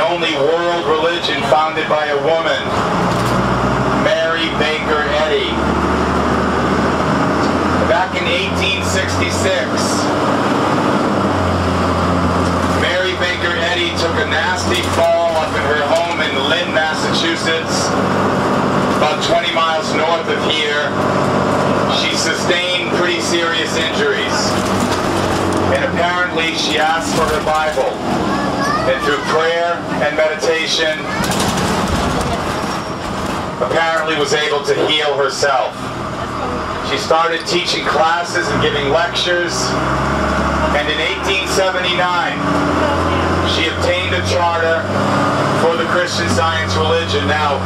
only world religion founded by a woman, Mary Baker Eddy. Back in 1866, Mary Baker Eddy took a nasty fall up in her home in Lynn, Massachusetts, about 20 miles north of here. She sustained pretty serious injuries, and apparently she asked for her Bible, and through prayer and meditation, apparently was able to heal herself. She started teaching classes and giving lectures, and in 1879, she obtained a charter for the Christian Science religion. Now,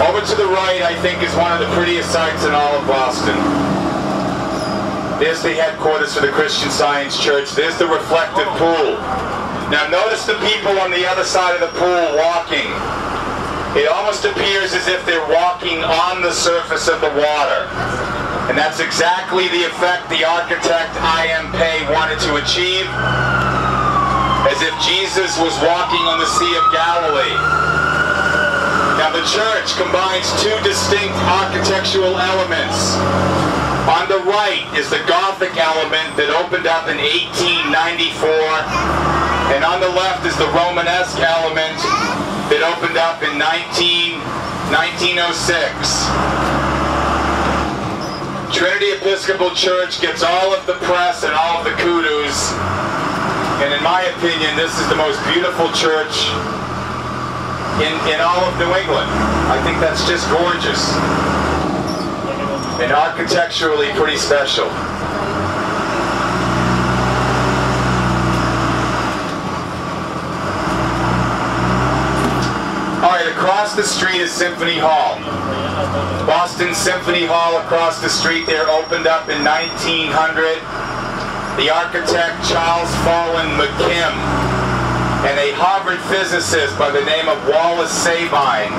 over to the right, I think, is one of the prettiest sights in all of Boston. There's the headquarters for the Christian Science Church. There's the reflective pool. Now, notice the people on the other side of the pool walking. It almost appears as if they're walking on the surface of the water. And that's exactly the effect the architect I.M. Pei wanted to achieve, as if Jesus was walking on the Sea of Galilee. Now the church combines two distinct architectural elements. On the right is the Gothic element that opened up in 1894, and on the left is the Romanesque element that opened up in 1906. Trinity Episcopal Church gets all of the press and all of the kudos, and in my opinion, this is the most beautiful church in all of New England. I think that's just gorgeous, and architecturally pretty special. Alright, across the street is Symphony Hall. Boston Symphony Hall across the street there opened up in 1900. The architect Charles Follen McKim and a Harvard physicist by the name of Wallace Sabine,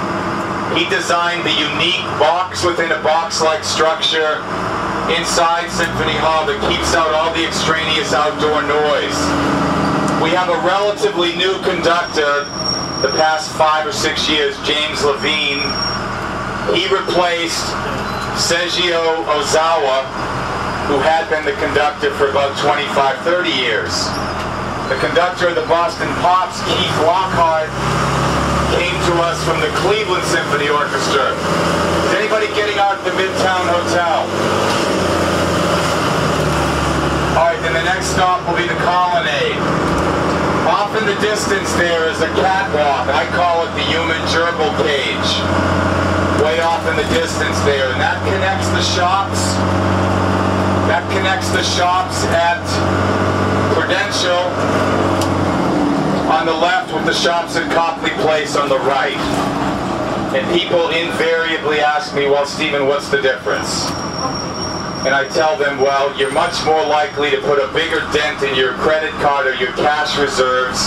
he designed the unique box within a box-like structure inside Symphony Hall that keeps out all the extraneous outdoor noise. We have a relatively new conductor the past 5 or 6 years, James Levine. He replaced Seijiro Ozawa, who had been the conductor for about 25, 30 years. The conductor of the Boston Pops, Keith Lockhart, came to us from the Cleveland Symphony Orchestra. Is anybody getting out at the Midtown Hotel? All right, then the next stop will be the Colonnade. Off in the distance there is a catwalk. I call it the human gerbil cage. Way off in the distance there, and that connects the shops. That connects the shops at Prudential on the left with the shops at Copley Place on the right. And people invariably ask me, well, Stephen, what's the difference? And I tell them, well, you're much more likely to put a bigger dent in your credit card or your cash reserves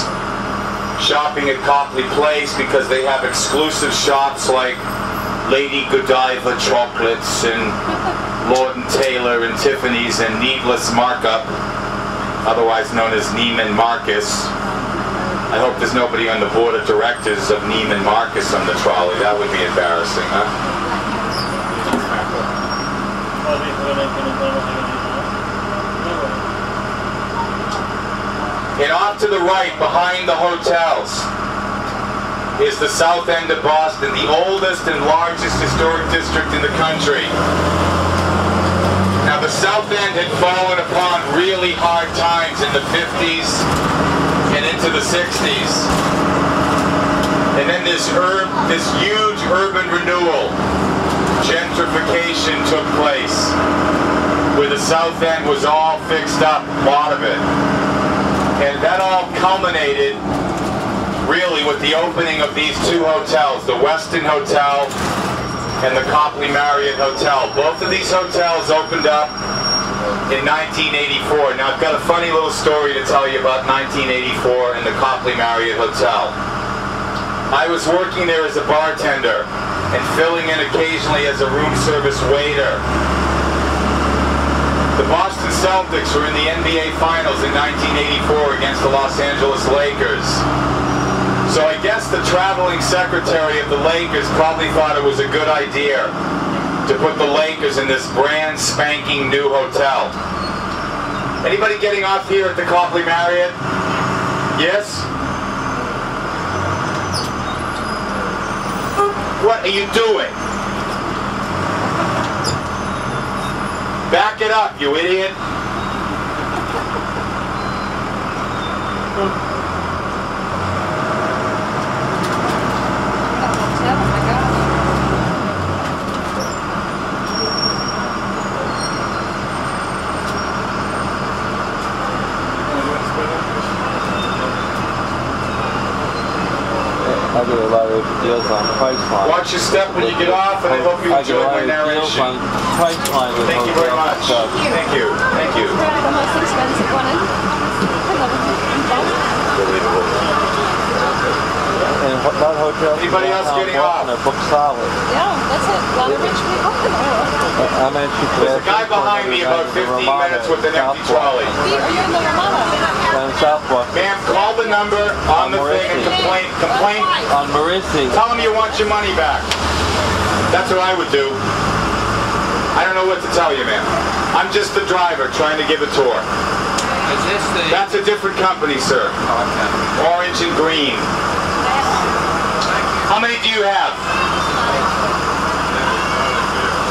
shopping at Copley Place because they have exclusive shops like Lady Godiva Chocolates and Lord & Taylor and Tiffany's and Needless Markup, otherwise known as Neiman Marcus. I hope there's nobody on the board of directors of Neiman Marcus on the trolley. That would be embarrassing, huh? And off to the right, behind the hotels, is the south end of Boston, the oldest and largest historic district in the country. Now the south end had fallen upon really hard times in the 50s and into the 60s. And then this huge urban renewal, gentrification took place, where the south end was all fixed up, a lot of it. And that all culminated really with the opening of these two hotels, the Westin Hotel and the Copley Marriott Hotel. Both of these hotels opened up in 1984. Now I've got a funny little story to tell you about 1984 and the Copley Marriott Hotel. I was working there as a bartender and filling in occasionally as a room service waiter. The Boston Celtics were in the NBA Finals in 1984 against the Los Angeles Lakers. So guess the traveling secretary of the Lakers probably thought it was a good idea to put the Lakers in this brand spanking new hotel. Anybody getting off here at the Copley Marriott? Yes? What are you doing? Back it up, you idiot. I do a lot of deals on Priceline. Watch your step when you get off, and I hope you enjoy my narration. On Priceline with Thank you very much. Thank you. Thank you. The most expensive one. And that hotel. Anybody else getting off? They're booked solid. Yeah, that's it. A lot of rich people. I mentioned There's a guy behind me about 15 minutes with an empty trolley. Are you in the Ramada? And Southwest. Ma'am, call the number on the thing and complain. On Maurice. Tell them you want your money back. That's what I would do. I don't know what to tell you, ma'am. I'm just the driver trying to give a tour. Is this the... That's a different company, sir. Okay. Orange and green. How many do you have?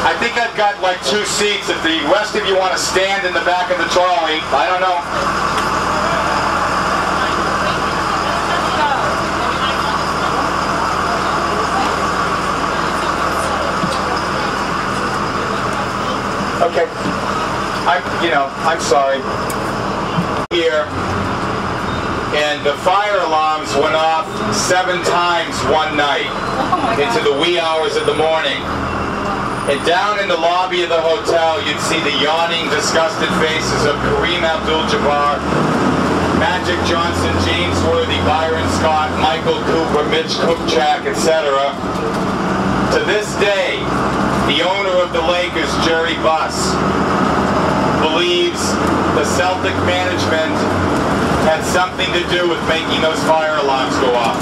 I think I've got like 2 seats. If the rest of you want to stand in the back of the trolley, I don't know. Okay. I'm sorry. Here. And the fire alarms went off 7 times one night into the wee hours of the morning. And down in the lobby of the hotel, you'd see the yawning, disgusted faces of Kareem Abdul-Jabbar, Magic Johnson, James Worthy, Byron Scott, Michael Cooper, Mitch Kupchak, etc. To this day, the owner of the Lakers, Jerry Buss, believes the Celtic management had something to do with making those fire alarms go off,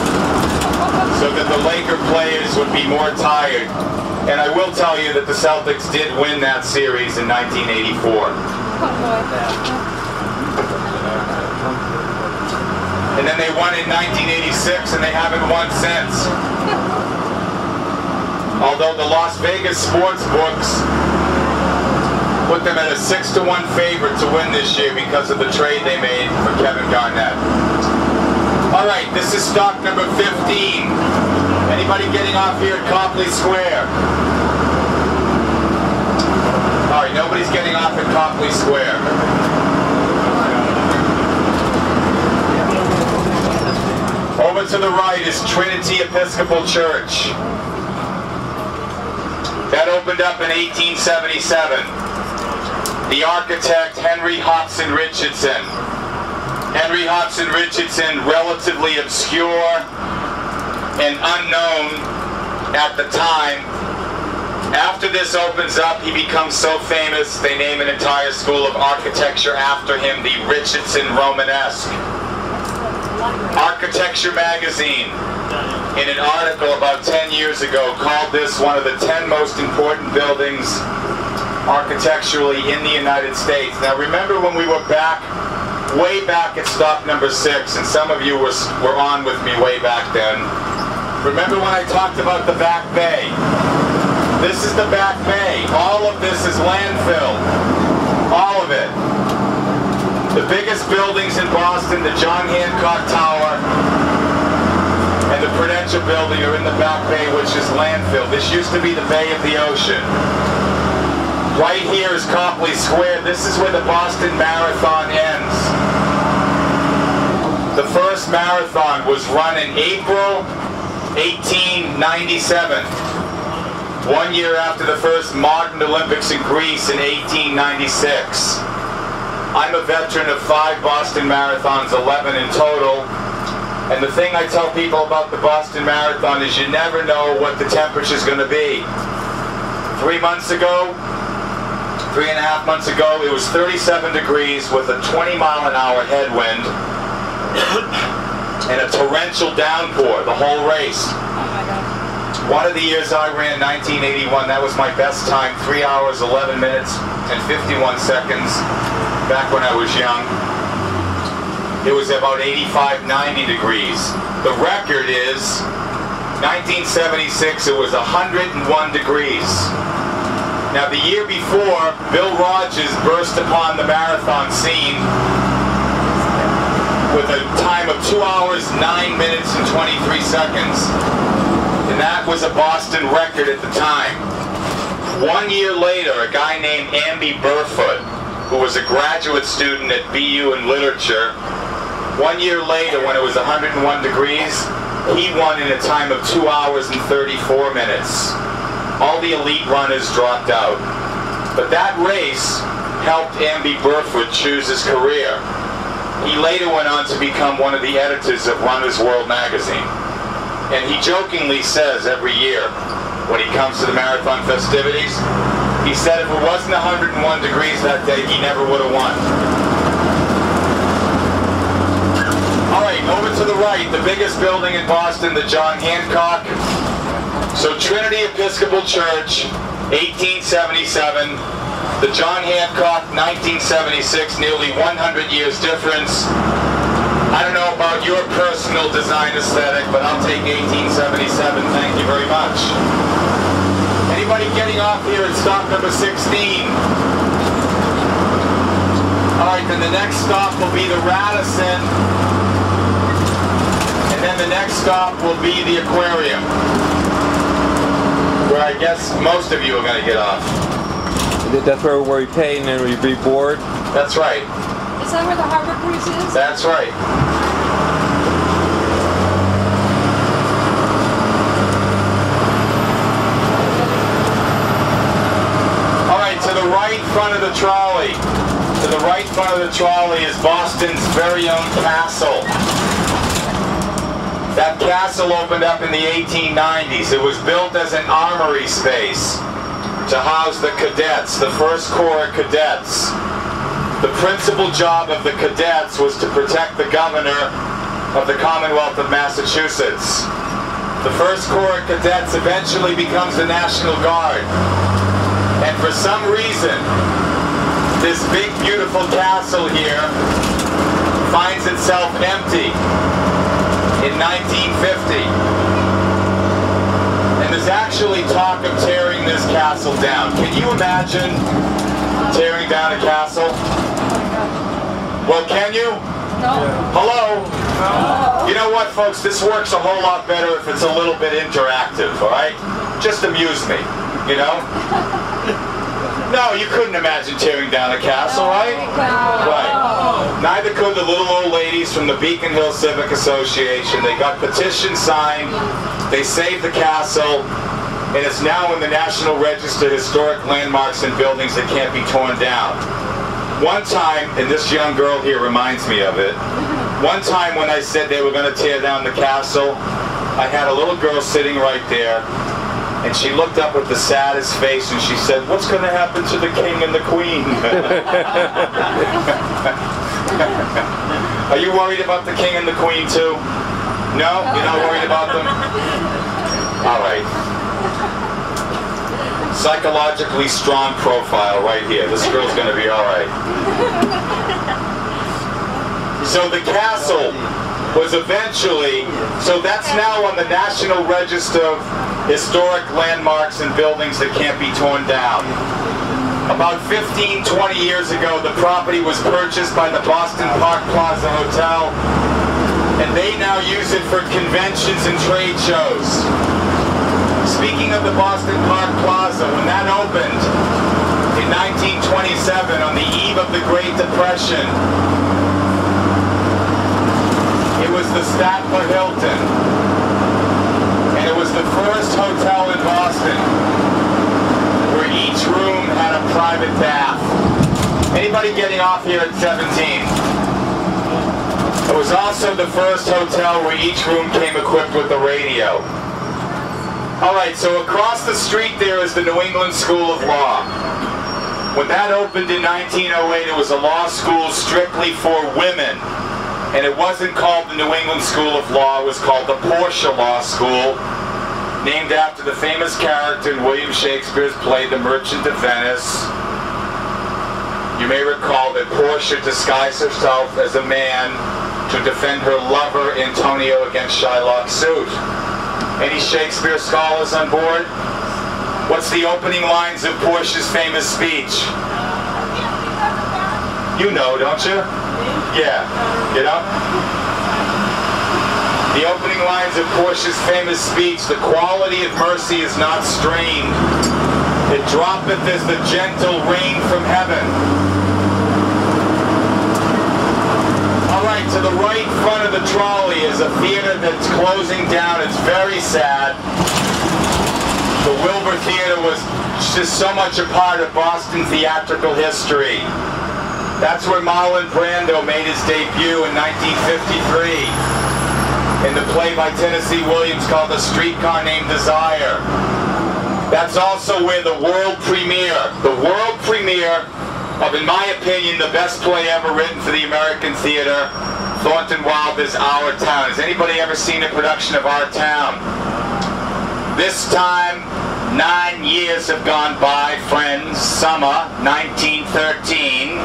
so that the Laker players would be more tired. And I will tell you that the Celtics did win that series in 1984. And then they won in 1986, and they haven't won since. Although the Las Vegas sports books put them at a 6-1 favorite to win this year because of the trade they made for Kevin Garnett. All right, this is stop number 15. Anybody getting off here at Copley Square? All right, nobody's getting off at Copley Square. Over to the right is Trinity Episcopal Church. That opened up in 1877. The architect, Henry Hobson Richardson. Henry Hobson Richardson, relatively obscure and unknown at the time. After this opens up, he becomes so famous, they name an entire school of architecture after him, the Richardson Romanesque. Architecture Magazine, in an article about 10 years ago, called this one of the 10 most important buildings architecturally in the United States. Now remember when we were way back at stop number 6, and some of you were on with me way back then. Remember when I talked about the back bay? This is the back bay. All of this is landfill. All of it. The biggest buildings in Boston, the John Hancock Tower and the Prudential Building, are in the back bay, which is landfill. This used to be the Bay of the Ocean. Right here is Copley Square. This is where the Boston Marathon ends. The first marathon was run in April 1897. 1 year after the first modern Olympics in Greece in 1896. I'm a veteran of 5 Boston Marathons, 11 in total. And the thing I tell people about the Boston Marathon is you never know what the temperature is going to be. 3 months ago, 3.5 months ago, it was 37 degrees with a 20-mile-an-hour headwind. and a torrential downpour, the whole race. Oh my God. One of the years I ran, 1981, that was my best time, 3 hours, 11 minutes, and 51 seconds, back when I was young. It was about 85, 90 degrees. The record is 1976, it was 101 degrees. Now the year before, Bill Rogers burst upon the marathon scene with a time of 2 hours, 9 minutes, and 23 seconds. And that was a Boston record at the time. 1 year later, a guy named Amby Burfoot, who was a graduate student at BU in literature, 1 year later, when it was 101 degrees, he won in a time of 2 hours and 34 minutes. All the elite runners dropped out. But that race helped Amby Burfoot choose his career. He later went on to become one of the editors of Runner's World magazine. And he jokingly says every year, when he comes to the marathon festivities, he said if it wasn't 101 degrees that day, he never would have won. All right, over to the right, the biggest building in Boston, the John Hancock. So Trinity Episcopal Church, 1877. The John Hancock, 1976, nearly 100 years difference. I don't know about your personal design aesthetic, but I'll take 1877. Thank you very much. Anybody getting off here at stop number 16? All right, then the next stop will be the Radisson. And then the next stop will be the Aquarium, where I guess most of you are going to get off. That's where we pay and then we reboard? That's right. Is that where the harbor cruise is? That's right. All right, to the right front of the trolley. To the right front of the trolley is Boston's very own castle. That castle opened up in the 1890s. It was built as an armory space to house the cadets, the First Corps cadets. The principal job of the cadets was to protect the governor of the Commonwealth of Massachusetts. The First Corps cadets eventually becomes the National Guard. And for some reason, this big, beautiful castle here finds itself empty in 1950. And there's actually talk of tearing this castle down. Can you imagine tearing down a castle? Well, can you? No. Hello? No. You know what, folks? This works a whole lot better if it's a little bit interactive, all right? Just amuse me, you know? No, you couldn't imagine tearing down a castle, right? Right. Neither could the little old ladies from the Beacon Hill Civic Association. They got petitions signed. They saved the castle, and it's now in the National Register of Historic Landmarks and Buildings that can't be torn down. One time, and this young girl here reminds me of it, one time when I said they were going to tear down the castle, I had a little girl sitting right there, and she looked up with the saddest face and she said, "What's going to happen to the king and the queen?" Are you worried about the king and the queen too? No? You're not worried about them? All right. Psychologically strong profile right here. This girl's going to be all right. So the castle was eventually, so that's now on the National Register of Historic Landmarks and Buildings that can't be torn down. About 15, 20 years ago, the property was purchased by the Boston Park Plaza Hotel, and they now use it for conventions and trade shows. Speaking of the Boston Park Plaza, when that opened in 1927 on the eve of the Great Depression, it was the Statler Hilton, and it was the first hotel in Boston where each room had a private bath. Anybody getting off here at 17? It was also the first hotel where each room came equipped with a radio. All right, so across the street there is the New England School of Law. When that opened in 1908, it was a law school strictly for women. And it wasn't called the New England School of Law, it was called the Portia Law School, named after the famous character in William Shakespeare's play The Merchant of Venice. You may recall that Portia disguised herself as a man to defend her lover Antonio against Shylock's suit. Any Shakespeare scholars on board? What's the opening lines of Portia's famous speech? You know, don't you? Yeah, you know? The opening lines of Portia's famous speech, the quality of mercy is not strained. It droppeth as the gentle rain from heaven. Alright, to the right front of the trolley is a theater that's closing down. It's very sad. The Wilbur Theater was just so much a part of Boston theatrical history. That's where Marlon Brando made his debut in 1953 in the play by Tennessee Williams called A Streetcar Named Desire. That's also where the world premiere of, in my opinion, the best play ever written for the American theater, Thornton Wilder's Our Town. Has anybody ever seen a production of Our Town? This time, 9 years have gone by, friends. Summer 1913.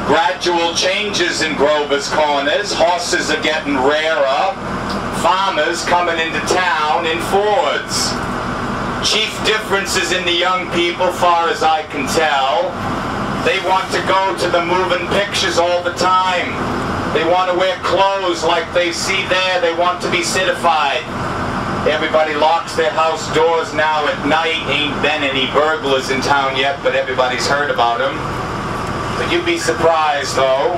Gradual changes in Grover's Corners. Horses are getting rarer. Farmers coming into town in Fords. Chief differences in the young people, far as I can tell. They want to go to the moving pictures all the time. They want to wear clothes like they see there. They want to be citified. Everybody locks their house doors now at night. Ain't been any burglars in town yet, but everybody's heard about them. But you'd be surprised, though.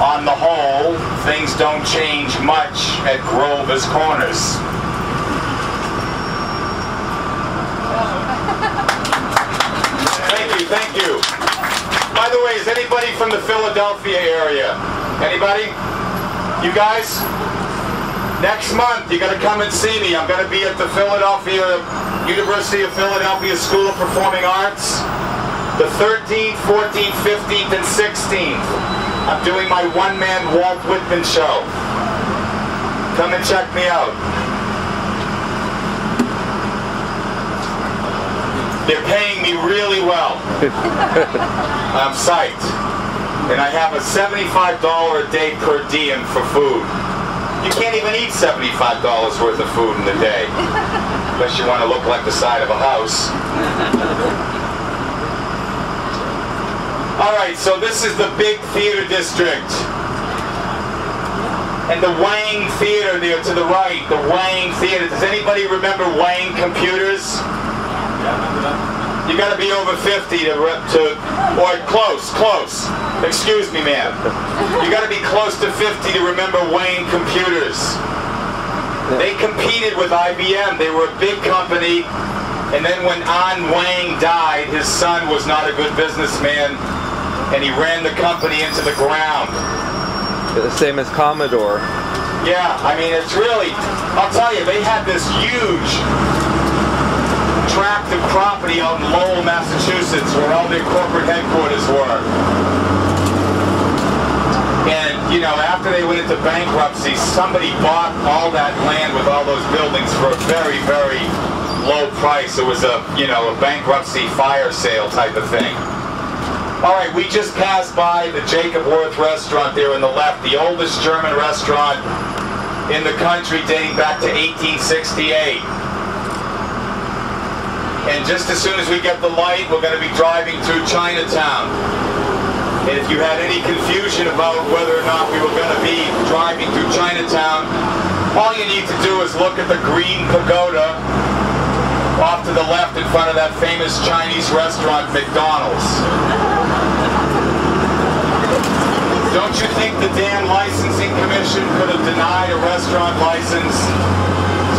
On the whole, things don't change much at Grover's Corners. Thank you. By the way, is anybody from the Philadelphia area? Anybody? You guys? Next month, you gotta come and see me. I'm gonna be at the University of Philadelphia School of Performing Arts, the 13th, 14th, 15th, and 16th. I'm doing my one-man Walt Whitman show. Come and check me out. They're paying me really well. I'm psyched. And I have a $75 a day per diem for food. You can't even eat $75 worth of food in a day, unless you want to look like the side of a house. All right, so this is the big theater district. And the Wang Theater there to the right, the Wang Theater. Does anybody remember Wang Computers? You got to be over 50 or close. Excuse me, ma'am. You got to be close to 50 to remember Wang Computers. They competed with IBM. They were a big company. And then when An Wang died, his son was not a good businessman, and he ran the company into the ground. The same as Commodore. Yeah, I mean, it's really, I'll tell you, they had this huge tract of property out in Lowell, Massachusetts, where all their corporate headquarters were. And, you know, after they went into bankruptcy, somebody bought all that land with all those buildings for a very, very low price. It was a, you know, a bankruptcy fire sale type of thing. All right, we just passed by the Jacob Wirth restaurant there on the left, the oldest German restaurant in the country dating back to 1868. And just as soon as we get the light, we're going to be driving through Chinatown. And if you had any confusion about whether or not we were going to be driving through Chinatown, all you need to do is look at the green pagoda off to the left in front of that famous Chinese restaurant, McDonald's. Don't you think the damn licensing commission could have denied a restaurant license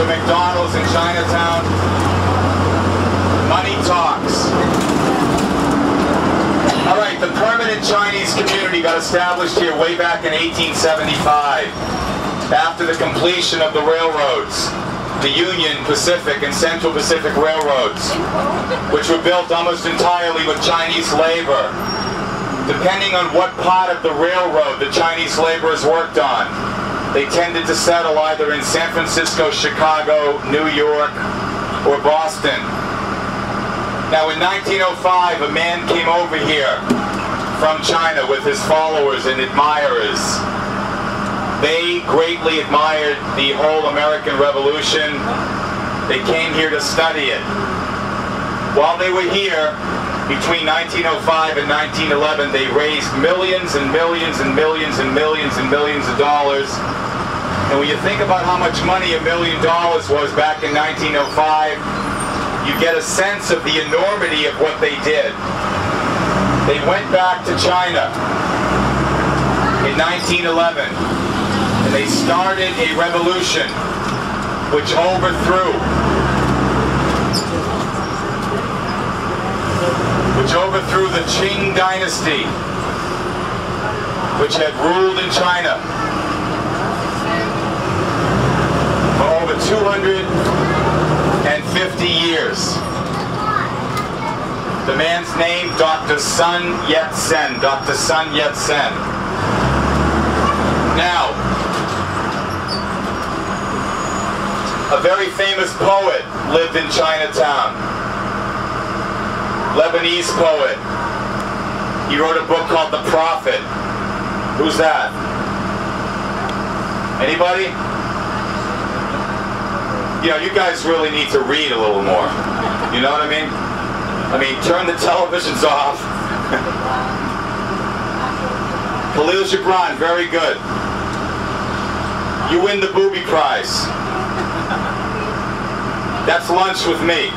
to McDonald's in Chinatown? Money talks. All right, the permanent Chinese community got established here way back in 1875 after the completion of the railroads, the Union Pacific and Central Pacific Railroads, which were built almost entirely with Chinese labor. Depending on what part of the railroad the Chinese laborers worked on, they tended to settle either in San Francisco, Chicago, New York, or Boston. Now in 1905, a man came over here from China with his followers and admirers. They greatly admired the whole American Revolution. They came here to study it. While they were here, between 1905 and 1911, they raised millions and millions and millions and millions and millions of dollars. And when you think about how much money $1 million was back in 1905, you get a sense of the enormity of what they did. They went back to China in 1911, and they started a revolution which overthrew the Qing dynasty, which had ruled in China for over 250 years. The man's name, Dr. Sun Yat-sen. Dr. Sun Yat-sen. Now, a very famous poet lived in Chinatown. Lebanese poet. He wrote a book called The Prophet. Who's that? Anybody? You know, you guys really need to read a little more. You know what I mean? I mean, turn the televisions off. Khalil Gibran, very good. You win the booby prize. That's lunch with me.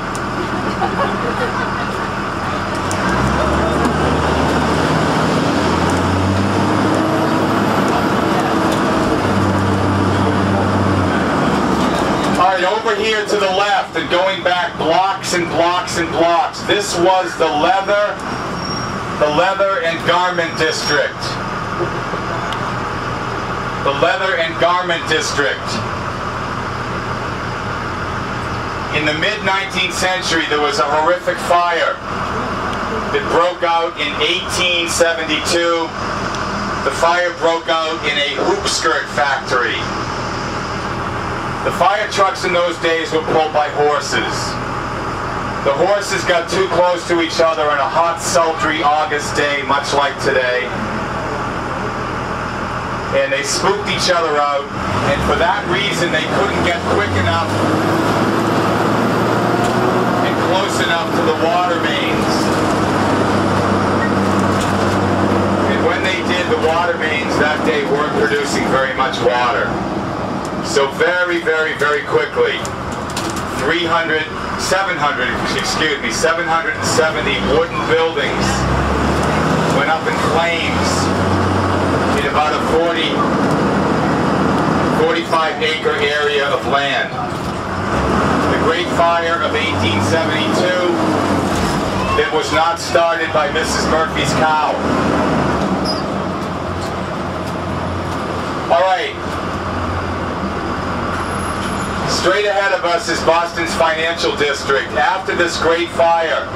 Over here to the left and going back blocks and blocks and blocks, this was the leather and garment district. The leather and garment district. In the mid-19th century, there was a horrific fire that broke out in 1872. The fire broke out in a hoop skirt factory. The fire trucks in those days were pulled by horses. The horses got too close to each other on a hot, sultry August day, much like today. And they spooked each other out, and for that reason they couldn't get quick enough and close enough to the water mains. And when they did, the water mains that day weren't producing very much water. So very, very, very quickly, 770 wooden buildings went up in flames in about a 45-acre area of land. The Great Fire of 1872, it was not started by Mrs. Murphy's cow. All right. Straight ahead of us is Boston's financial district. After this Great Fire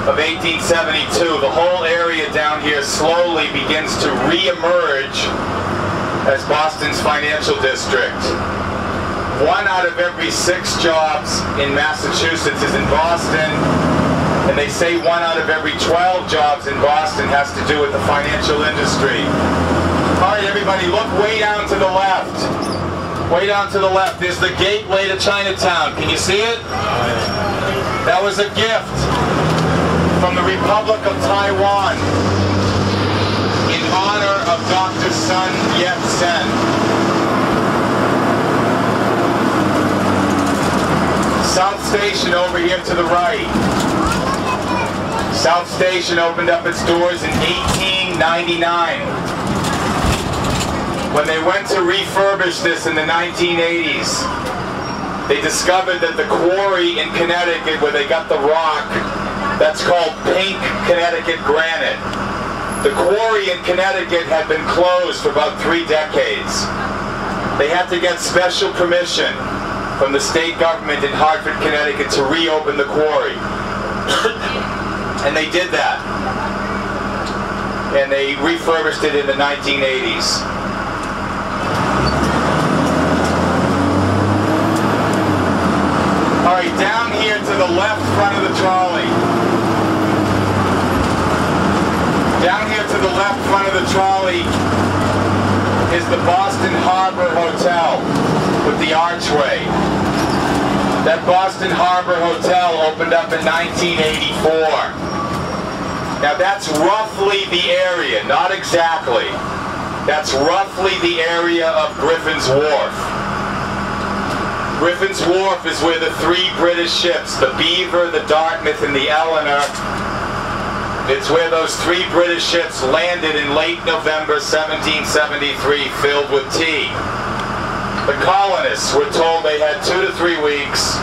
of 1872, the whole area down here slowly begins to re-emerge as Boston's financial district. 1 out of every 6 jobs in Massachusetts is in Boston, and they say 1 out of every 12 jobs in Boston has to do with the financial industry. All right, everybody, look way down to the left. Way down to the left is the gateway to Chinatown. Can you see it? That was a gift from the Republic of Taiwan in honor of Dr. Sun Yat-sen. South Station over here to the right. South Station opened up its doors in 1899. When they went to refurbish this in the 1980s, they discovered that the quarry in Connecticut where they got the rock, that's called pink Connecticut granite. The quarry in Connecticut had been closed for about 3 decades. They had to get special permission from the state government in Hartford, Connecticut to reopen the quarry. And they did that. And they refurbished it in the 1980s. Boston Harbor Hotel with the archway. That Boston Harbor Hotel opened up in 1984. Now that's roughly the area, not exactly. That's roughly the area of Griffin's Wharf. Griffin's Wharf is where the three British ships, the Beaver, the Dartmouth, and the Eleanor, it's where those three British ships landed in late November 1773 filled with tea. The colonists were told they had 2 to 3 weeks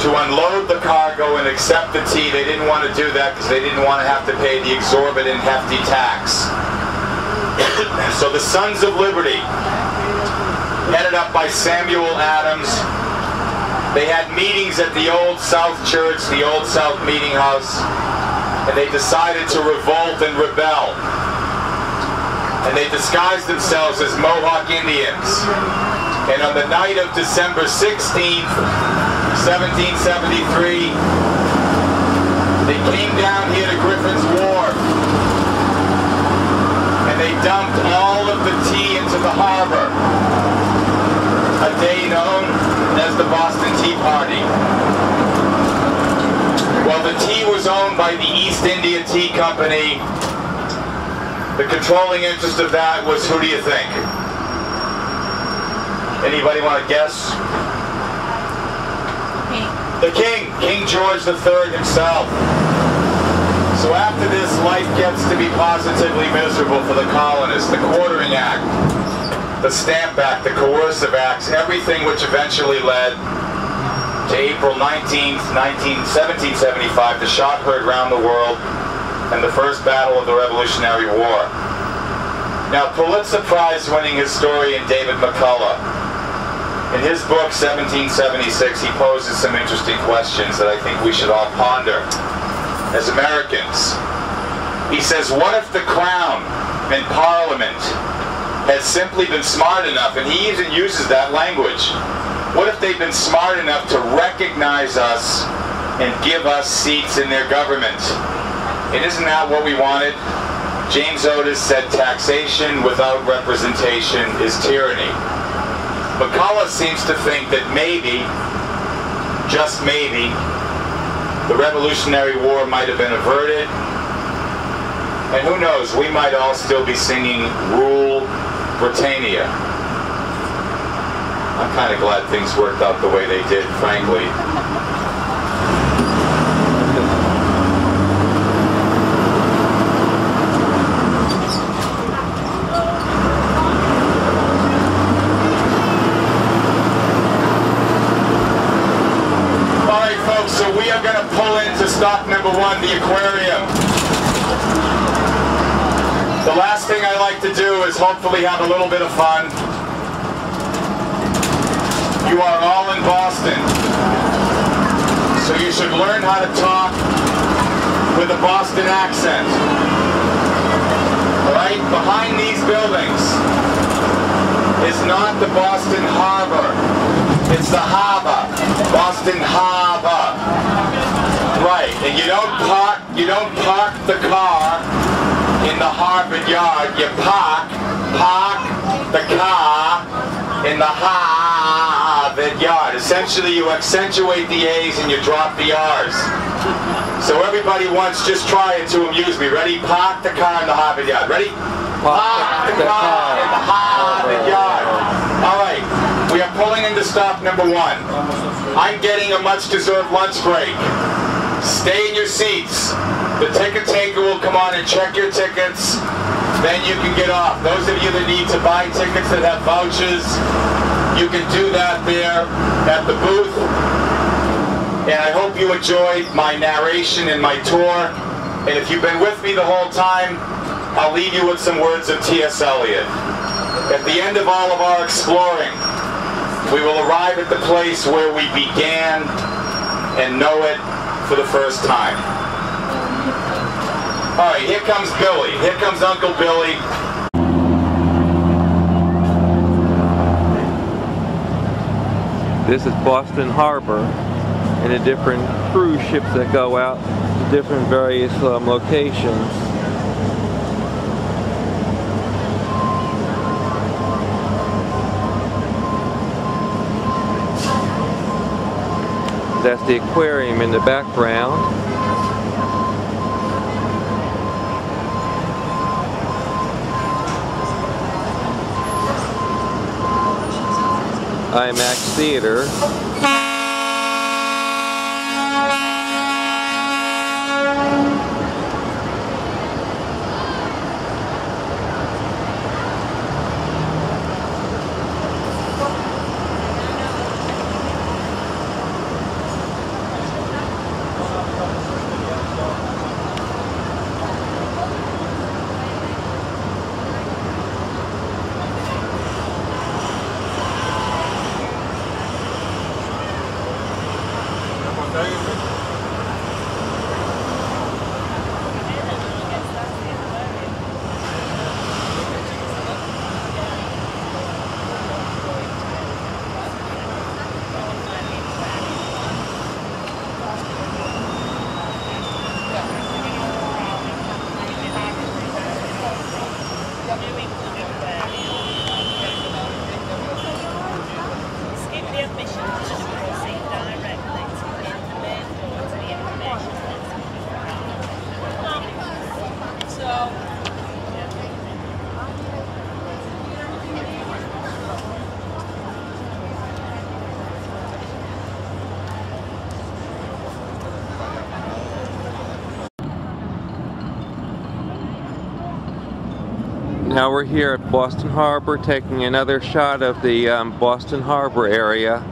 to unload the cargo and accept the tea. They didn't want to do that because they didn't want to have to pay the exorbitant hefty tax. So the Sons of Liberty, headed up by Samuel Adams, they had meetings at the Old South Church, the Old South Meeting House, and they decided to revolt and rebel. And they disguised themselves as Mohawk Indians. And on the night of December 16th, 1773, they came down here to Griffin's Wharf, and they dumped all of the tea into the harbor, a day known as the Boston Tea Party. Well, the tea was owned by the East India Tea Company. The controlling interest of that was, who do you think? Anybody want to guess? The king, King George III himself. So after this, life gets to be positively miserable for the colonists. The Quartering Act, the Stamp Act, the Coercive Acts, everything which eventually led to April 19th, 1775, the shot heard round the world, and the first battle of the Revolutionary War. Now, Pulitzer Prize-winning historian David McCullough, in his book, 1776, he poses some interesting questions that I think we should all ponder as Americans. He says, what if the Crown and Parliament had simply been smart enough, and he even uses that language, what if they'd been smart enough to recognize us and give us seats in their government? And isn't that what we wanted? James Otis said taxation without representation is tyranny. McCullough seems to think that maybe, just maybe, the Revolutionary War might have been averted. And who knows, we might all still be singing Rule Britannia. I'm kind of glad things worked out the way they did, frankly. Stop number 1, the aquarium. The last thing I like to do is hopefully have a little bit of fun. You are all in Boston, so you should learn how to talk with a Boston accent. Right behind these buildings is not the Boston Harbor, it's the harbor, Boston Harbor. Right, and you don't park the car in the Harvard Yard. You park the car in the Harvard Yard. Essentially, you accentuate the A's and you drop the R's. So everybody once, just try it to amuse me. Ready? Park the car in the Harvard Yard. Ready? Park the car in the Harvard Yard. All right, we are pulling into stop number 1. I'm getting a much-deserved lunch break. Stay in your seats. The ticket taker will come on and check your tickets. Then you can get off. Those of you that need to buy tickets that have vouchers, you can do that there at the booth. And I hope you enjoyed my narration and my tour. And if you've been with me the whole time, I'll leave you with some words of T.S. Eliot. At the end of all of our exploring, we will arrive at the place where we began and know it for the first time. All right, here comes Billy. Here comes Uncle Billy. This is Boston Harbor and the different cruise ships that go out to different various locations. That's the aquarium in the background. IMAX Theater. Now we're here at Boston Harbor taking another shot of the Boston Harbor area.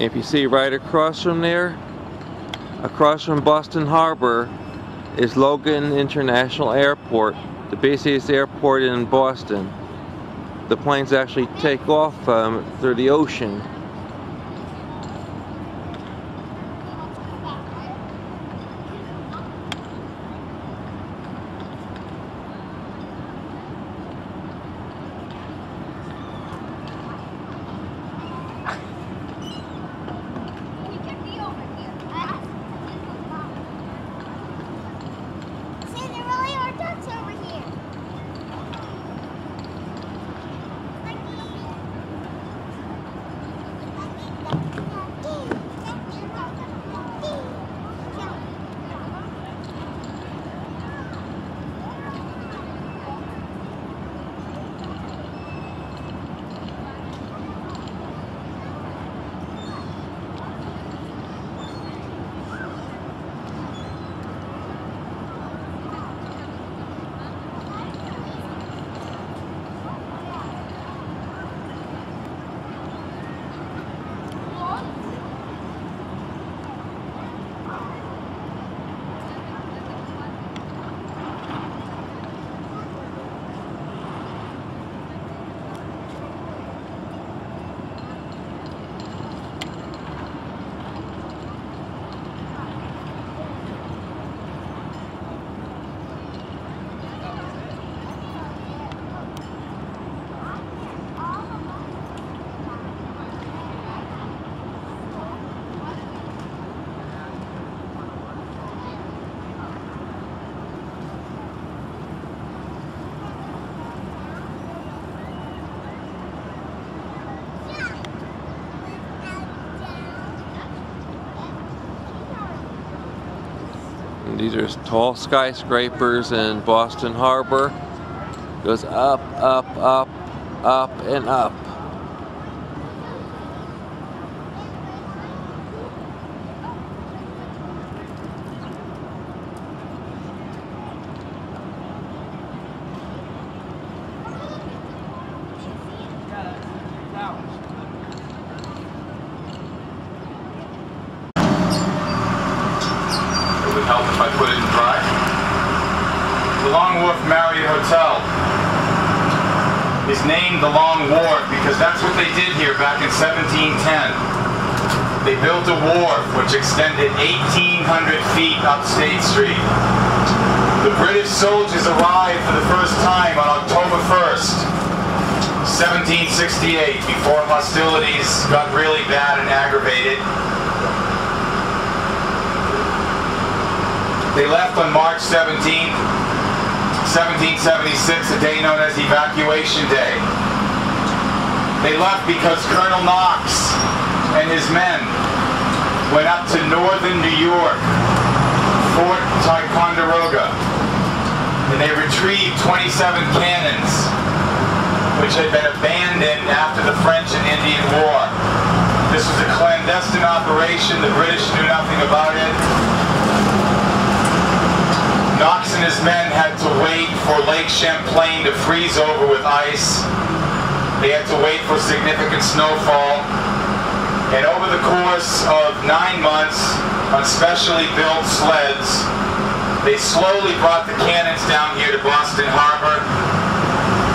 If you see right across from there, across from Boston Harbor, is Logan International Airport, the busiest airport in Boston. The planes actually take off through the ocean. And these are tall skyscrapers in Boston Harbor. Goes up, up, up, up, and up. It would help if I put it in dry. The Long Wharf Marriott Hotel is named the Long Wharf because that's what they did here back in 1710. They built a wharf which extended 1,800 feet up State Street. The British soldiers arrived for the first time on October 1st. 1768, before hostilities got really bad and aggravated. They left on March 17th, 1776, a day known as Evacuation Day. They left because Colonel Knox and his men went up to northern New York, Fort Ticonderoga, and they retrieved 27 cannons, which had been abandoned after the French and Indian War. This was a clandestine operation. The British knew nothing about it. Knox and his men had to wait for Lake Champlain to freeze over with ice. They had to wait for significant snowfall. And over the course of 9 months, on specially built sleds, they slowly brought the cannons down here to Boston Harbor.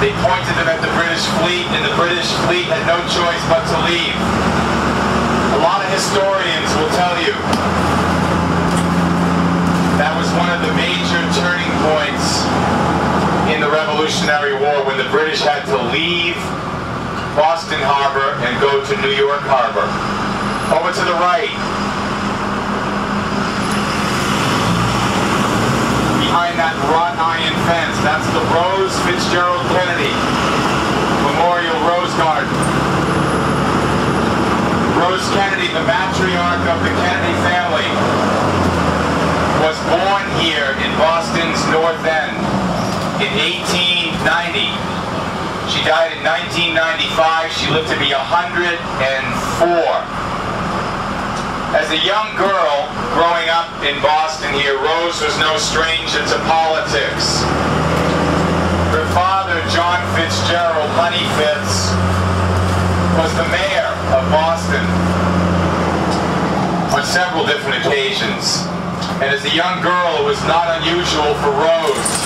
They pointed them at the British fleet, and the British fleet had no choice but to leave. A lot of historians will tell you that was one of the major turning points in the Revolutionary War, when the British had to leave Boston Harbor and go to New York Harbor. Over to the right, behind that wrought iron fence, that's the Rose Fitzgerald Kennedy Memorial Rose Garden. Rose Kennedy, the matriarch of the Kennedy family, was born here in Boston's North End in 1890. She died in 1995. She lived to be 104. As a young girl growing up in Boston here, Rose was no stranger to politics. Her father, John Fitzgerald, Honey Fitz, was the mayor of Boston on several different occasions. And as a young girl, it was not unusual for Rose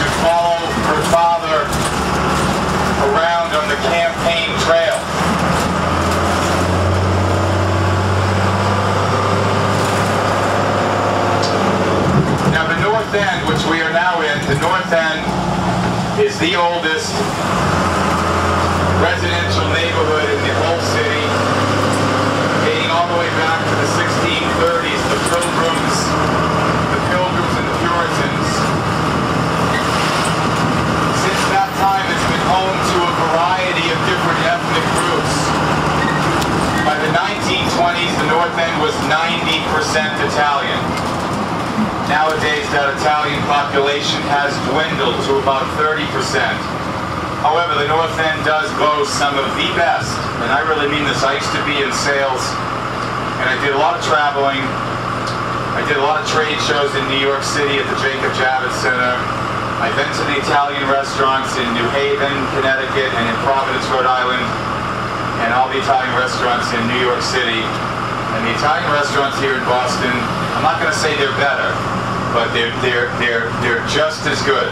to follow her father around on the campaign trail. Now the North End, which we are now in, the North End is the oldest residential neighborhood in the whole city, dating all the way back to the 1630s. The Pilgrims and the Puritans. Since that time, it's been home to a variety of different ethnic groups. By the 1920s, the North End was 90% Italian. Nowadays, that Italian population has dwindled to about 30%. However, the North End does boast some of the best, and I really mean this. I used to be in sales, and I did a lot of traveling. I did a lot of trade shows in New York City at the Jacob Javits Center. I've been to the Italian restaurants in New Haven, Connecticut, and in Providence, Rhode Island, and all the Italian restaurants in New York City. And the Italian restaurants here in Boston, I'm not going to say they're better, but they're just as good.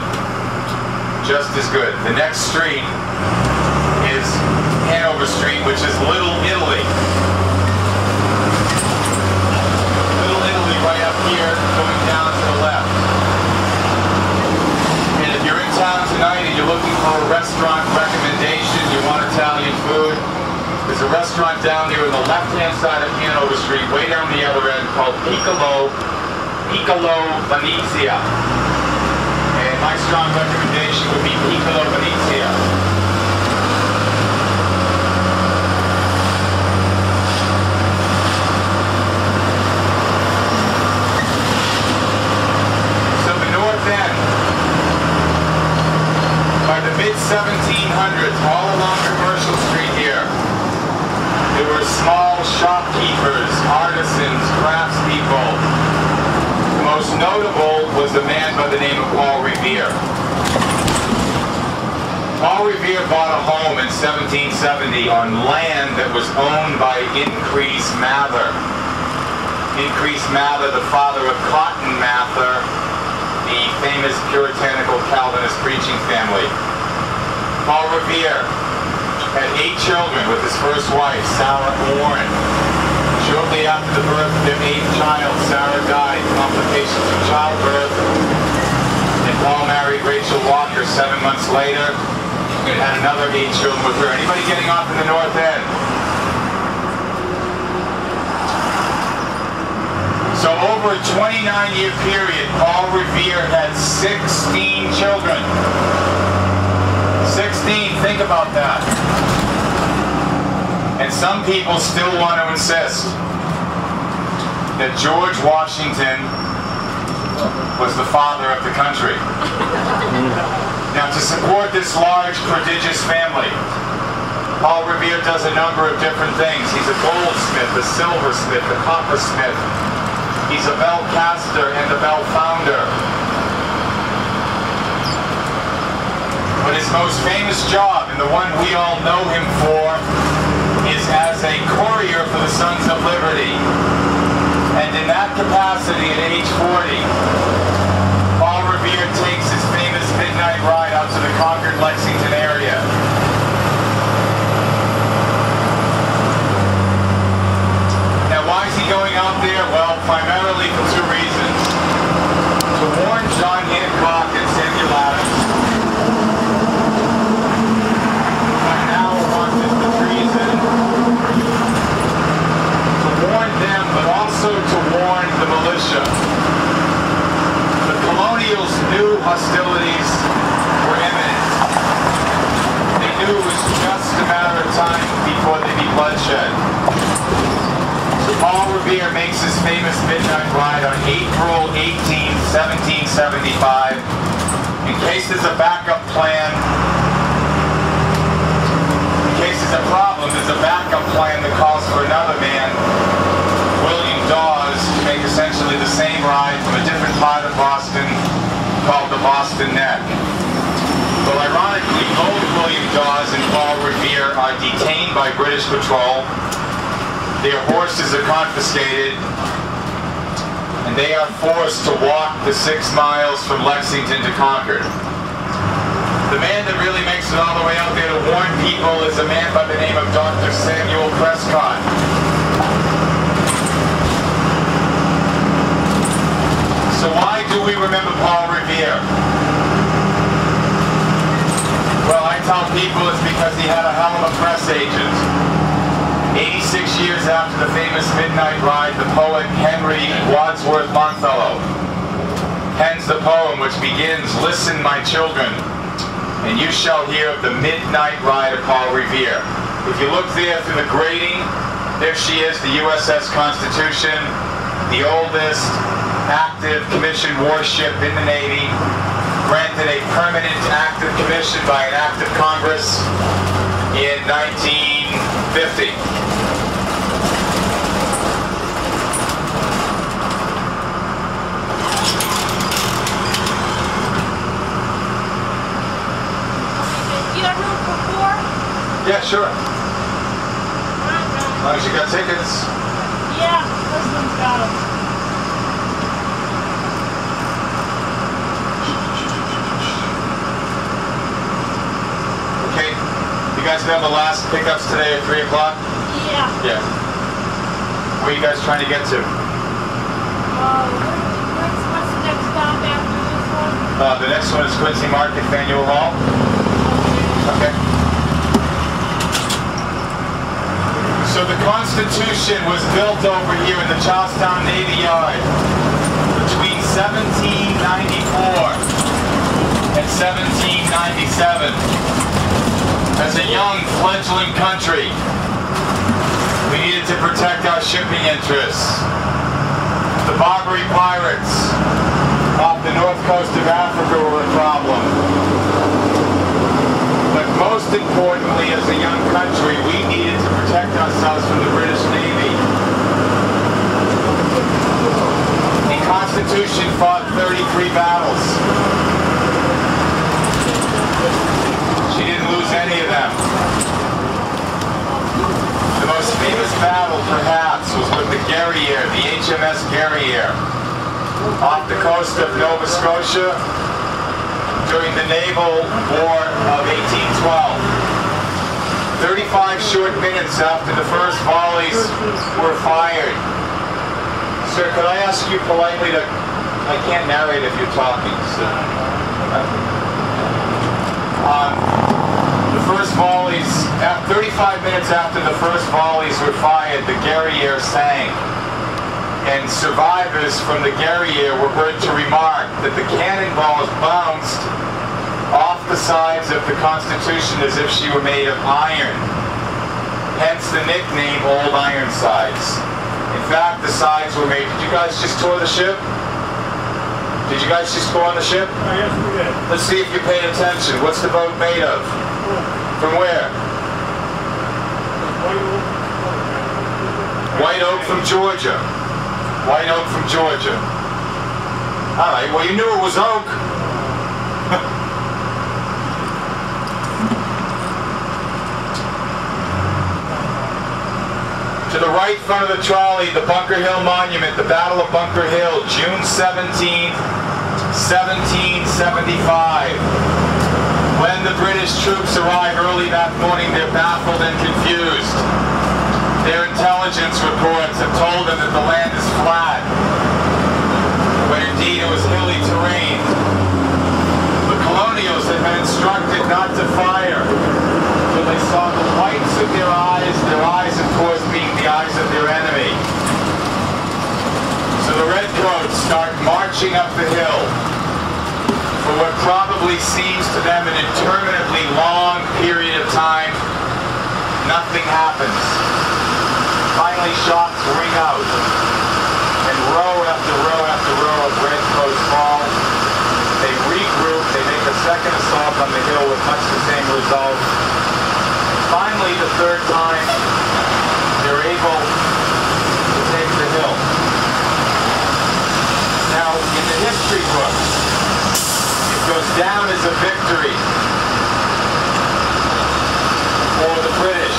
Just as good. The next street is Hanover Street, which is Little Italy. Little Italy right up here, going down to the left. And if you're in town tonight and you're looking for a restaurant recommendation, you want Italian food, there's a restaurant down there on the left-hand side of Hanover Street, way down the other end, called Piccolo Venezia. And my strong recommendation would be Piccolo Venezia. So the North End, by the mid-1700s, all along Commercial Street here, there were small shopkeepers, artisans, craftspeople. The most notable was a man by the name of Paul Revere. Paul Revere bought a home in 1770 on land that was owned by Increase Mather. Increase Mather, the father of Cotton Mather, the famous puritanical Calvinist preaching family. Paul Revere had 8 children with his first wife, Sarah Warren. Shortly after the birth of their 8th child, Sarah died, complications of childbirth, and Paul married Rachel Walker 7 months later, Morgan had another 8 children with her. Anybody getting off in the North End? So over a 29-year period, Paul Revere had 16 children. 16, think about that. And some people still want to insist that George Washington was the father of the country. Now, to support this large, prodigious family, Paul Revere does a number of different things. He's a goldsmith, a silversmith, a coppersmith. He's a bell caster and a bell founder. But his most famous job, and the one we all know him for, is as a courier for the Sons of Liberty. And in that capacity, at age 40, Paul Revere takes his famous midnight ride out to the Concord, Lexington area. Now, why is he going out there? Well, primarily for 2 reasons. To warn John Hancock and Samuel Adams by now wanted the treason. To warn them, but also to warn the militia. The colonials knew hostilities were imminent. They knew it was just a matter of time before there'd be bloodshed. So Paul Revere makes his famous midnight ride on April 18, 1775. In case there's a backup plan, in case there's a problem, there's a backup plan that calls for another man, William Dawes, to make essentially the same ride from a different part of Boston called the Boston Neck. Well, ironically, both William Dawes and Paul Revere are detained by British patrol. Their horses are confiscated, and they are forced to walk the 6 miles from Lexington to Concord. The man that really makes it all the way out there to warn people is a man by the name of Dr. Samuel Prescott. So why do we remember Paul Revere? Well, I tell people it's because he had a hell of a press agent. 86 years after the famous midnight ride, the poet Henry Wadsworth Longfellow pens the poem which begins, "Listen, my children, and you shall hear of the midnight ride of Paul Revere." If you look there through the grating, there she is, the USS Constitution, the oldest active commissioned warship in the Navy, granted a permanent active commission by an act of Congress in 1950. Yeah, sure. As long as you got tickets. Yeah, husband's got them. Okay. You guys have the last pickups today at 3 o'clock? Yeah. Yeah. Where are you guys trying to get to? What's the next stop after this one? The next one is Quincy Market, Faneuil Hall. Okay. So the Constitution was built over here in the Charlestown Navy Yard between 1794 and 1797. As a young, fledgling country, we needed to protect our shipping interests. The Barbary pirates off the north coast of Africa were a problem. But most importantly, as a young country, we needed to protect ourselves from the British Navy. The Constitution fought 33 battles. She didn't lose any of them. The most famous battle, perhaps, was with the Guerriere, the HMS Guerriere, off the coast of Nova Scotia, during the Naval War of 1812. 35 short minutes after the first volleys were fired. Sir, could I ask you politely to... I can't narrate if you're talking, so... 35 minutes after the first volleys were fired, the Guerriere sank. And survivors from the Guerriere were heard to remark that the cannonballs bounced off the sides of the Constitution as if she were made of iron. Hence the nickname Old Ironsides. In fact, the sides were made... Did you guys just tour the ship? Did you guys just go on the ship? Yes, we did. Let's see if you paid attention. What's the boat made of? From where? White oak from Georgia. White oak from Georgia. All right, well, you knew it was oak. To the right front of the trolley, the Bunker Hill Monument, the Battle of Bunker Hill, June 17th, 1775. When the British troops arrived early that morning, they're baffled and confused. Their intelligence reports have told them that the land is flat, when indeed it was hilly terrain. The colonials had been instructed not to fire till they saw the whites of their eyes of course being the eyes of their enemy. So the redcoats start marching up the hill for what probably seems to them an interminably long period of time. Nothing happens. Finally, shots ring out, and row after row after row of redcoats fall. They regroup, they make a second assault on the hill with much the same result. Finally, the third time, they're able to take the hill. Now, in the history books, it goes down as a victory for the British.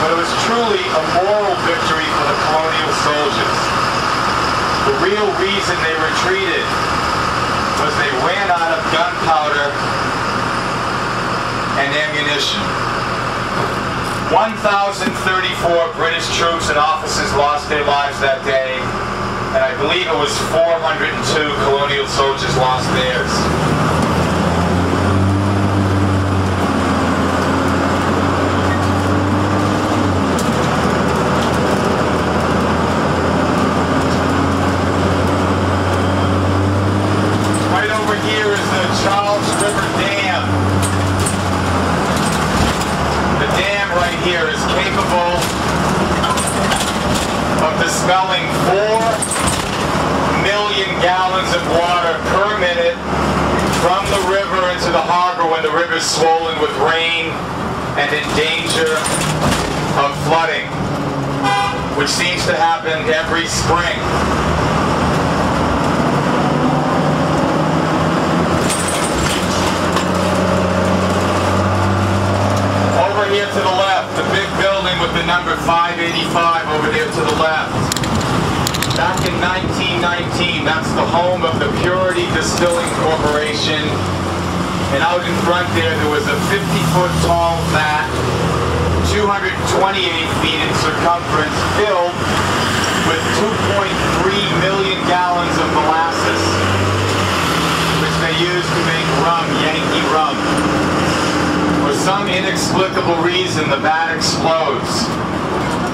But it was truly a moral victory for the colonial soldiers. The real reason they retreated was they ran out of gunpowder and ammunition. 1,034 British troops and officers lost their lives that day, and I believe it was 402 colonial soldiers lost theirs. Right over here is the Charles River Dam. The dam right here is capable of dispelling 4 million gallons of water per minute from the river into the harbor when the river is swollen with rain and in danger of flooding, which seems to happen every spring. Over here to the left, the big building with the number 585 over there to the left. Back in 1919, that's the home of the Purity Distilling Corporation. And out in front there was a 50-foot tall vat, 228 feet in circumference, filled with 2.3 million gallons of molasses, which they used to make rum, Yankee rum. For some inexplicable reason, the vat explodes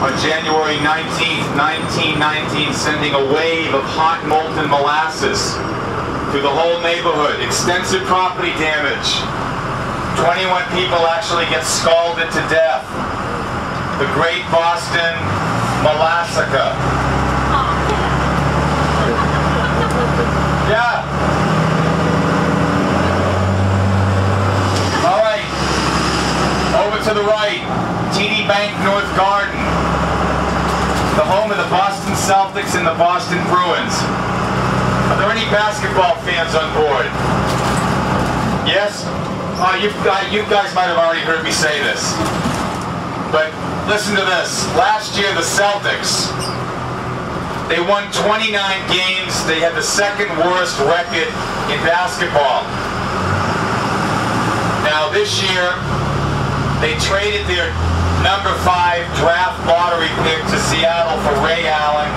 on January 19th, 1919, sending a wave of hot molten molasses through the whole neighborhood. Extensive property damage. 21 people actually get scalded to death. The Great Boston Molassacre. Yeah. All right. Over to the right, TD Bank North Garden, the home of the Boston Celtics and the Boston Bruins. Are there any basketball fans on board? Yes? You guys might have already heard me say this. But listen to this. Last year, the Celtics, they won 29 games. They had the second worst record in basketball. Now this year, they traded their number 5 draft lottery pick to Seattle for Ray Allen.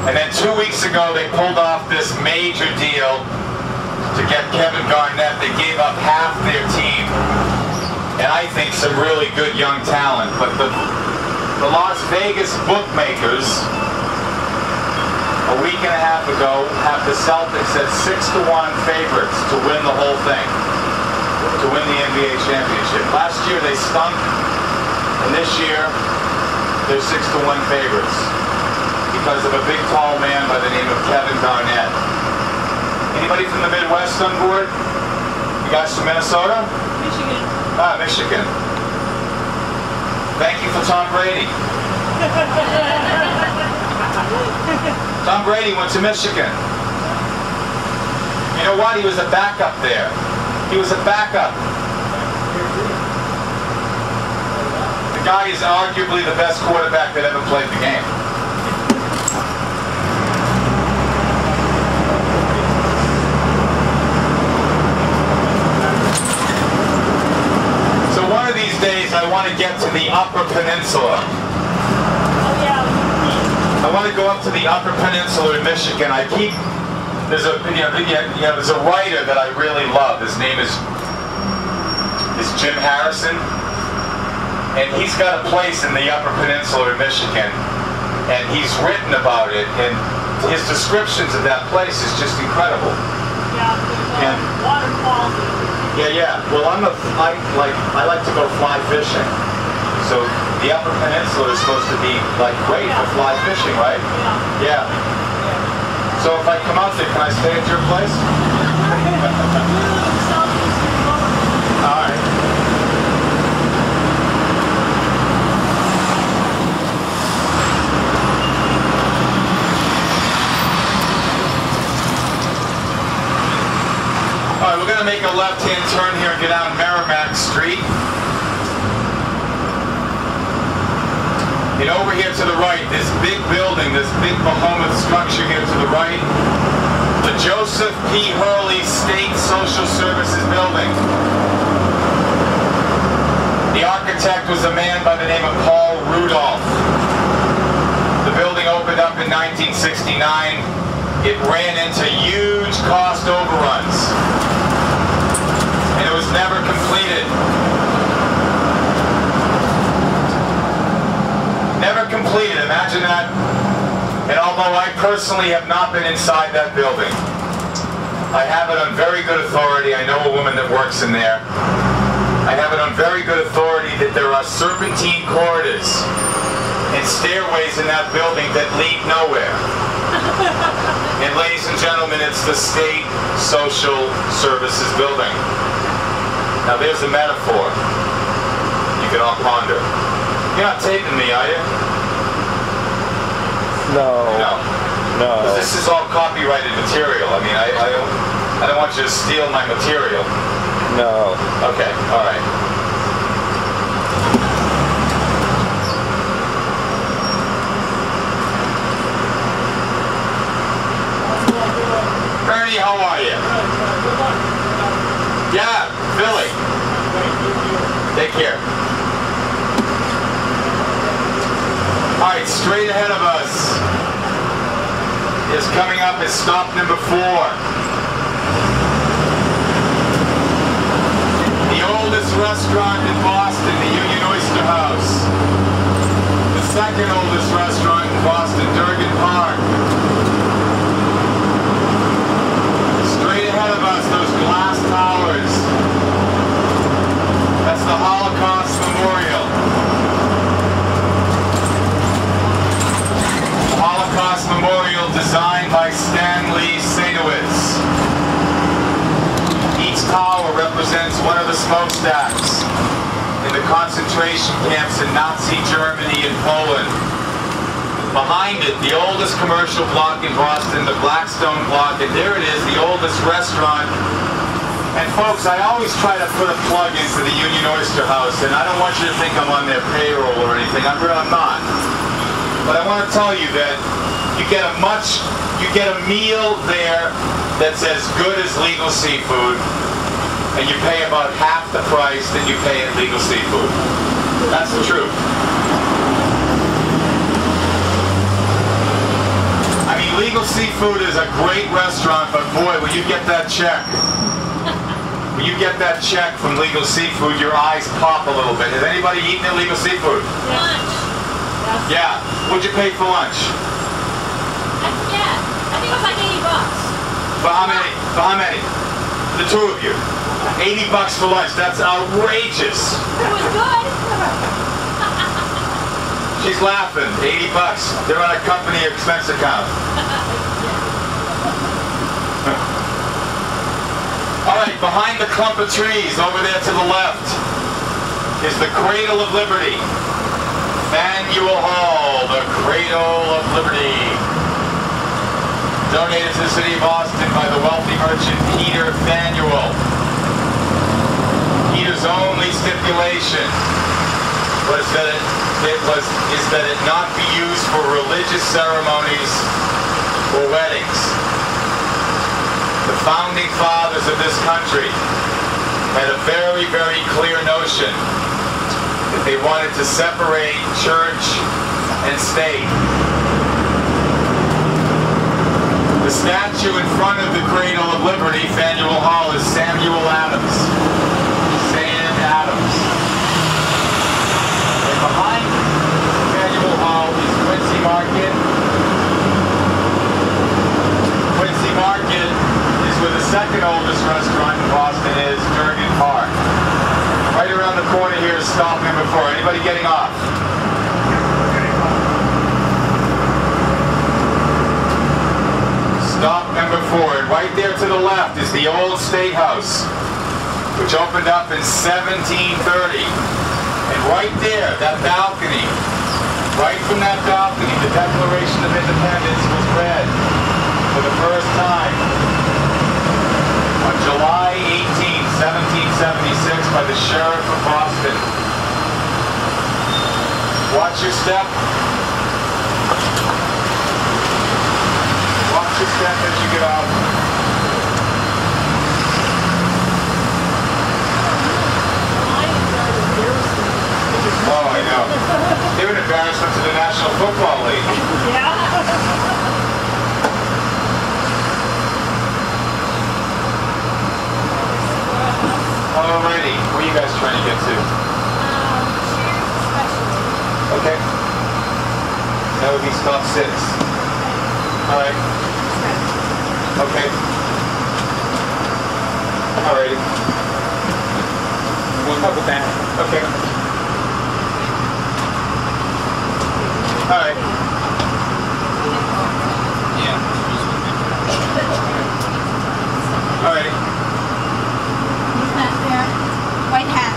And then 2 weeks ago, they pulled off this major deal to get Kevin Garnett. They gave up half their team. and I think some really good young talent. But the Las Vegas bookmakers a week and a half ago have the Celtics as 6-to-1 favorites to win the whole thing, to win the NBA championship. Last year they stunk, and this year they're 6-to-1 favorites because of a big tall man by the name of Kevin Garnett. Anybody from the Midwest on board? You guys from Minnesota? Michigan. Ah, Michigan. Thank you for Tom Brady. Tom Brady went to Michigan. You know what? He was a backup there. He was a backup. The guy is arguably the best quarterback that ever played the game. So one of these days I want to get to the Upper Peninsula. Oh yeah. I want to go up to the Upper Peninsula in Michigan. There's a writer that I really love. His name is Jim Harrison, and he's got a place in the Upper Peninsula in Michigan, and he's written about it, and his descriptions of that place is just incredible. Yeah, there's waterfalls. Yeah. Well, I like to go fly fishing. So the Upper Peninsula is supposed to be like great for fly fishing, right? Yeah. So if I come out there, can I stay at your place? All right. All right, we're going to make a left-hand turn here and get down Merrimack Street. And over here to the right, this big building, this big behemoth structure here to the right, the Joseph P. Hurley State Social Services Building. The architect was a man by the name of Paul Rudolph. The building opened up in 1969. It ran into huge cost overruns, and it was never completed. Never completed, imagine that. And although I personally have not been inside that building, I have it on very good authority. I know a woman that works in there. I have it on very good authority that there are serpentine corridors and stairways in that building that lead nowhere. And ladies and gentlemen, it's the State Social Services Building. Now there's a metaphor you can all ponder. You're not taping me, are you? No. No. This is all copyrighted material. I mean, I don't want you to steal my material. No. Okay, all right. Ernie, how are you? Yeah, Billy. Take care. All right, straight ahead of us is coming up is stop number 4. The oldest restaurant in Boston, the Union Oyster House. The second oldest restaurant in Boston, Durgan Park. Straight ahead of us, those glass towers. That's the Holocaust Memorial. Holocaust Memorial designed by Stanley Sadowitz. Each tower represents one of the smokestacks in the concentration camps in Nazi Germany and Poland. Behind it, the oldest commercial block in Boston, the Blackstone block, and there it is, the oldest restaurant. And folks, I always try to put a plug in for the Union Oyster House, and I don't want you to think I'm on their payroll or anything. I'm not. But I want to tell you that you get a meal there that's as good as legal seafood, and you pay about half the price that you pay at legal seafood. That's the truth. I mean, legal seafood is a great restaurant, but boy, will you get that check. when you get that check from Legal Seafood, your eyes pop a little bit. Has anybody eaten illegal seafood? Lunch. Yeah. What'd you pay for lunch? I think it was like $80. For how many? For how many? The two of you. $80 for lunch. That's outrageous. It was good. She's laughing. $80. They're on a company expense account. All right, behind the clump of trees over there to the left is the Cradle of Liberty. Faneuil Hall, the Cradle of Liberty. Donated to the city of Boston by the wealthy merchant Peter Faneuil. Peter's only stipulation was that it not be used for religious ceremonies or weddings. The founding fathers of this country had a very, very clear notion that they wanted to separate church and state. The statue in front of the Cradle of Liberty, Faneuil Hall, is Samuel Adams. Sam Adams. And behind Faneuil Hall is Quincy Market. Quincy Market is where the second oldest restaurant in Boston is, Jurgen Park. Right around the corner here is stop number 4. Anybody getting off? Stop number 4. And right there to the left is the old State House, which opened up in 1730. And right there, that balcony, right from that balcony, the Declaration of Independence was read for the first time on July 18, 1776 by the Sheriff of Boston. Watch your step. Watch your step as you get out. Oh, I know. They're an embarrassment to the National Football League. Yeah. Alrighty, where are you guys trying to get to? Okay. That would be stop 6. Alright. Okay. Alrighty. One more back. Okay. Alright. Yeah. Alrighty. White hat.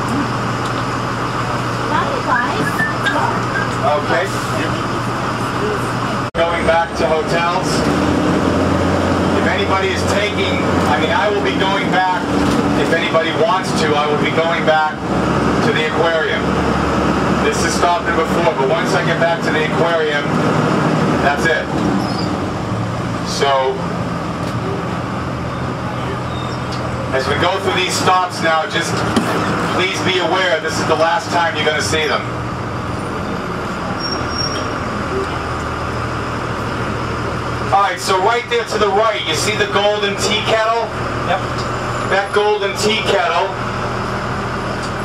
Okay. Going back to hotels. If anybody is taking, I will be going back, if anybody wants to, I will be going back to the aquarium. This is stop number 4, but once I get back to the aquarium, that's it. So, as we go through these stops now, just please be aware this is the last time you're going to see them. Alright, so right there to the right, you see the golden tea kettle? Yep. That golden tea kettle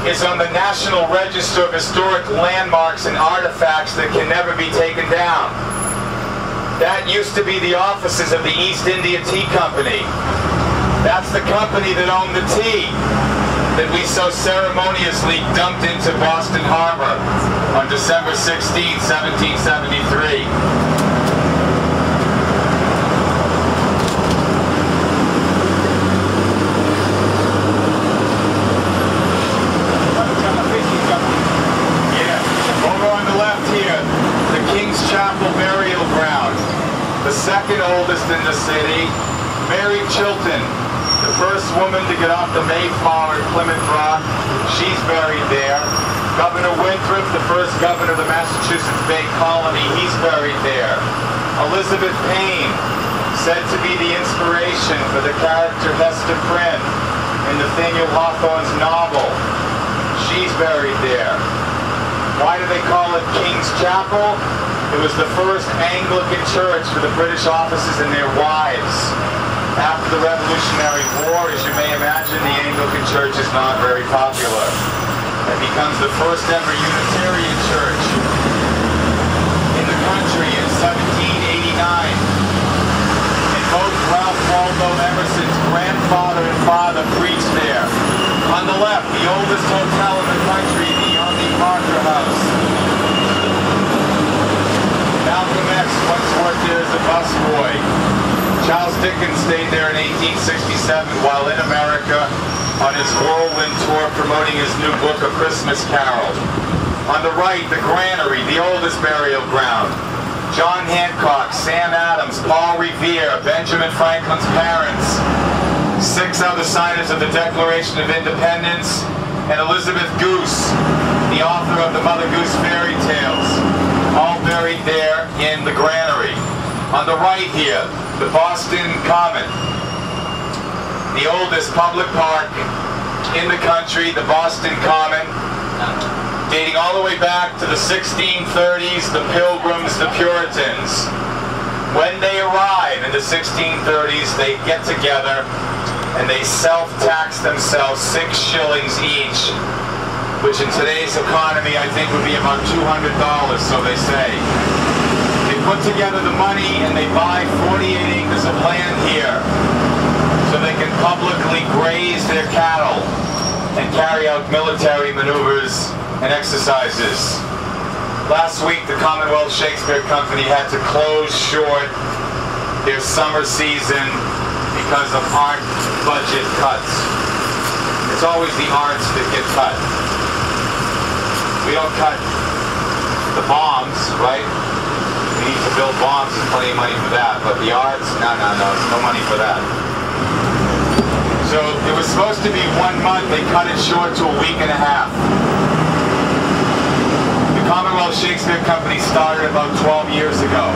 is on the National Register of Historic Landmarks and Artifacts that can never be taken down. That used to be the offices of the East India Tea Company. That's the company that owned the tea that we so ceremoniously dumped into Boston Harbor on December 16, 1773. The second oldest in the city, Mary Chilton, the first woman to get off the Mayflower at Plymouth Rock. She's buried there. Governor Winthrop, the first governor of the Massachusetts Bay Colony, he's buried there. Elizabeth Payne, said to be the inspiration for the character Hester Prynne in Nathaniel Hawthorne's novel, she's buried there. Why do they call it King's Chapel? It was the first Anglican church for the British officers and their wives. After the Revolutionary War, as you may imagine, the Anglican Church is not very popular. It becomes the first ever Unitarian church in the country in 1789. And both Ralph Waldo Emerson's grandfather and father preached there. On the left, the oldest hotel in the country, the Army Parker House. Malcolm X once worked there as a busboy. Charles Dickens stayed there in 1867 while in America on his whirlwind tour promoting his new book, A Christmas Carol. On the right, the Granary, the oldest burial ground. John Hancock, Sam Adams, Paul Revere, Benjamin Franklin's parents, 6 other signers of the Declaration of Independence, and Elizabeth Goose, the author of the Mother Goose fairy tales, all buried there in the Granary. On the right here, the Boston Common, the oldest public park in the country, the Boston Common, dating all the way back to the 1630s, the Pilgrims, the Puritans. When they arrive in the 1630s, they get together and they self-tax themselves 6 shillings each, which in today's economy I think would be about $200, so they say. They put together the money and they buy 48 acres of land here so they can publicly graze their cattle and carry out military maneuvers and exercises. Last week the Commonwealth Shakespeare Company had to close short their summer season because of art budget cuts. It's always the arts that get cut. We don't cut the bombs, right? We need to build bombs, there's plenty of money for that. But the arts, no, there's no money for that. So it was supposed to be 1 month, they cut it short to a week and a half. The Commonwealth Shakespeare Company started about 12 years ago.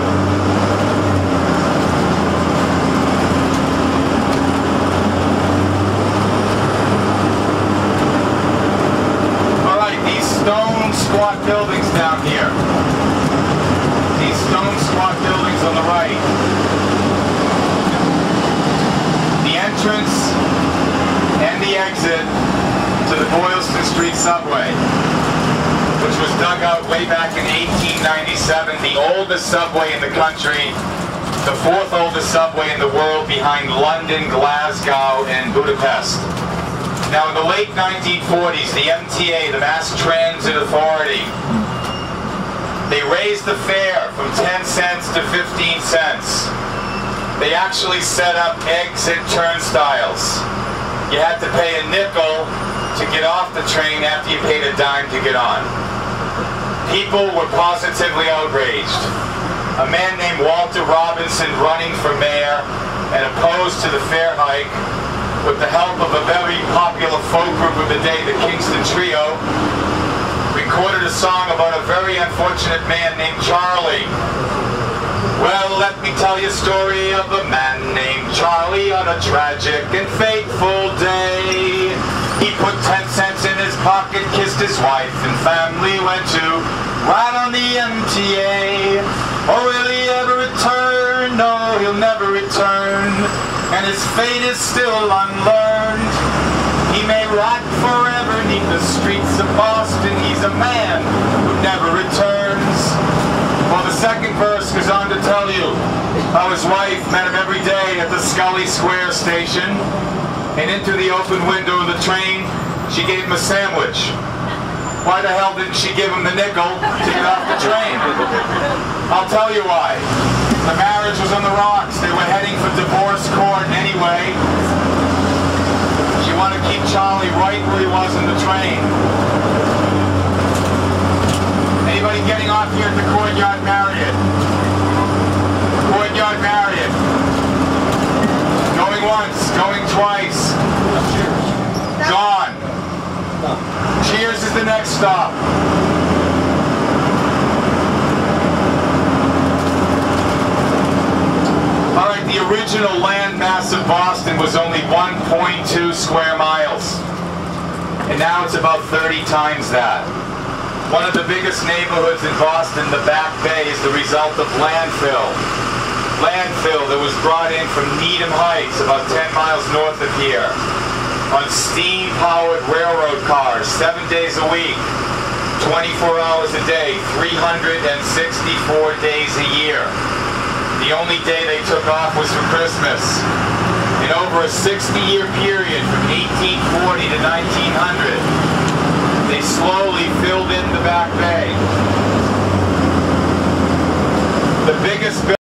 Stone squat buildings down here. These stone squat buildings on the right. The entrance and the exit to the Boylston Street subway, which was dug out way back in 1897, the oldest subway in the country, the 4th oldest subway in the world behind London, Glasgow, and Budapest. Now, in the late 1940s, the MTA, the Mass Transit Authority, they raised the fare from 10 cents to 15 cents. They actually set up exit turnstiles. You had to pay a nickel to get off the train after you paid a dime to get on. People were positively outraged. A man named Walter Robinson, running for mayor and opposed to the fare hike, with the help of a very popular folk group of the day, the Kingston Trio, recorded a song about a very unfortunate man named Charlie. Well, let me tell you a story of a man named Charlie on a tragic and fateful day. He put 10 cents in his pocket, kissed his wife and family, went to ride on the MTA. Oh, will he ever return? No, he'll never return. And his fate is still unlearned. He may rot forever neath the streets of Boston. He's a man who never returns. Well, the second verse goes on to tell you how his wife met him every day at the Scully Square station, and into the open window of the train, she gave him a sandwich. Why the hell didn't she give him the nickel to get off the train? I'll tell you why. The marriage was on the rocks. They were heading for divorce court anyway. She wanted to keep Charlie right where he was in the train. Anybody getting off here at the Courtyard Marriott? Courtyard Marriott. Going once, going twice. Gone. Cheers is the next stop. Alright, the original land mass of Boston was only 1.2 square miles. And now it's about 30 times that. One of the biggest neighborhoods in Boston, the Back Bay, is the result of landfill. landfill that was brought in from Needham Heights, about 10 miles north of here, on steam-powered railroad cars, 7 days a week, 24 hours a day, 364 days a year. The only day they took off was for Christmas. In over a 60-year period, from 1840 to 1900, they slowly filled in the Back Bay. The biggest